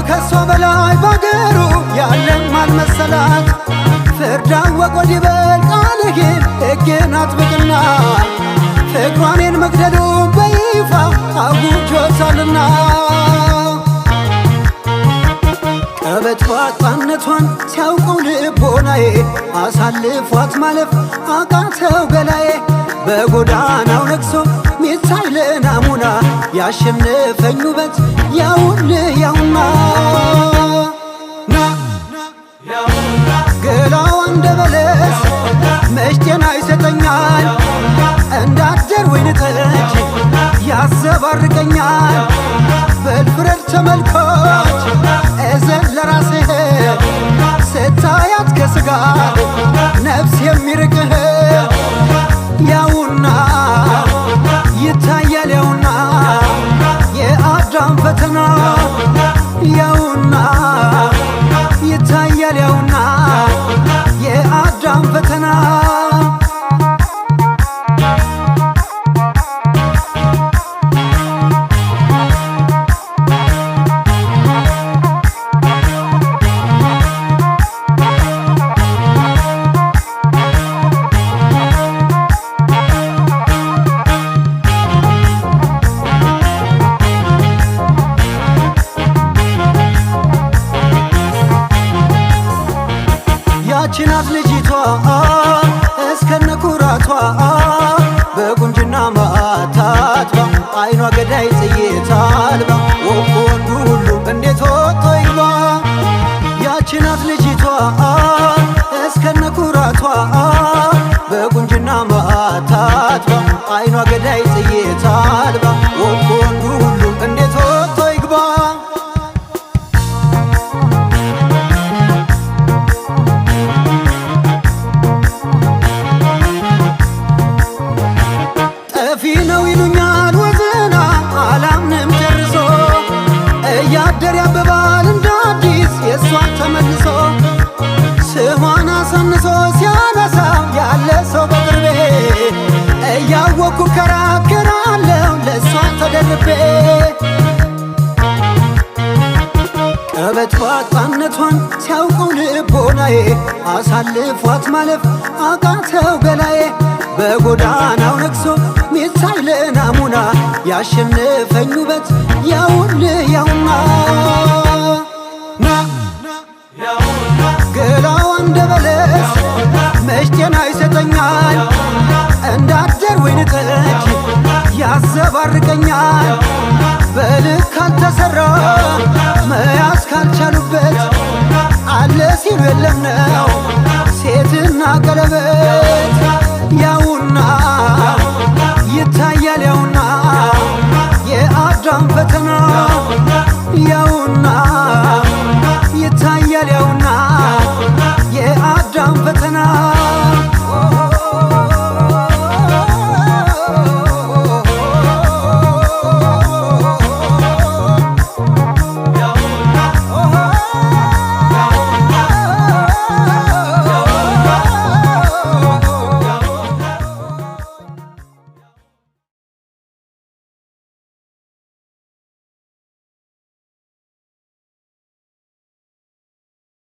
ከሷ በላይ ባገሩ ያለም አልመሰላት ፍርዳን ወቆድ ይበል ቃልህን ሕግን አጥብቅና ፍቅሯኔን መግደሉ በይፋ አውጆታልና ቀበት ባጣነቷን ሲያውቀው ልቦናዬ አሳልፏት ማለፍ አቃተው ገላዬ በጎዳናው ነግሶ ሚታይ ለናሙና ያሸነፈኝ ውበት ያውልህ ያውና ገላዋ እንደ በለስ መች ጤና ይሰጠኛል እንዳደር ወይን ጠጅ ያዘባርቀኛል በልፍረድ ተመልካች እዘን ለራስህ ስታያት ከስጋት ነፍስ የሚርቅህ ያውና ይታያል ያውና የአዳም ፈተና ያውና ይታያል ያውና የአዳም ፈተና ያቺናት ልጅቷ እስከነ ኩራቷ በቁንጅና ማታትባ አይኗ ገዳይ ጥይት አልባ ወንዱ ሁሉ እንዴት ወጥቶ ይግባ ያቺናት ልጅቷ እስከነ ኩራቷ በቁንጅና ማታትባ አይኗ ገዳይ ጥይት አልባ ወንዱ ሁሉ እንዴት ወጥቶ ይግባ ነው ይሉኛል ወዘና አላምንም ጨርሶ እያደር ያበባል እንደ አዲስ የእሷን ተመልሶ ስሟን አሳንሶ ሲያነሳ ያለ ሰው በቅርቤ እያወኩ ከራከራለሁ ለእሷ ተደርቤ ቀበት ባጣነቷን ሲያውቀው ልቦናዬ አሳልፏት ማለፍ አቃተው ገላዬ በጎዳናው ነግሶ ሚታይ ለናሙና ያሸነፈኝ ውበት ያውልህ ያውና ገላዋ እንደ በለስ መች ጤና ይሰጠኛል እንዳደር ወይን ጠጅ ያዘባርቀኛል በልክ ካልተሰራ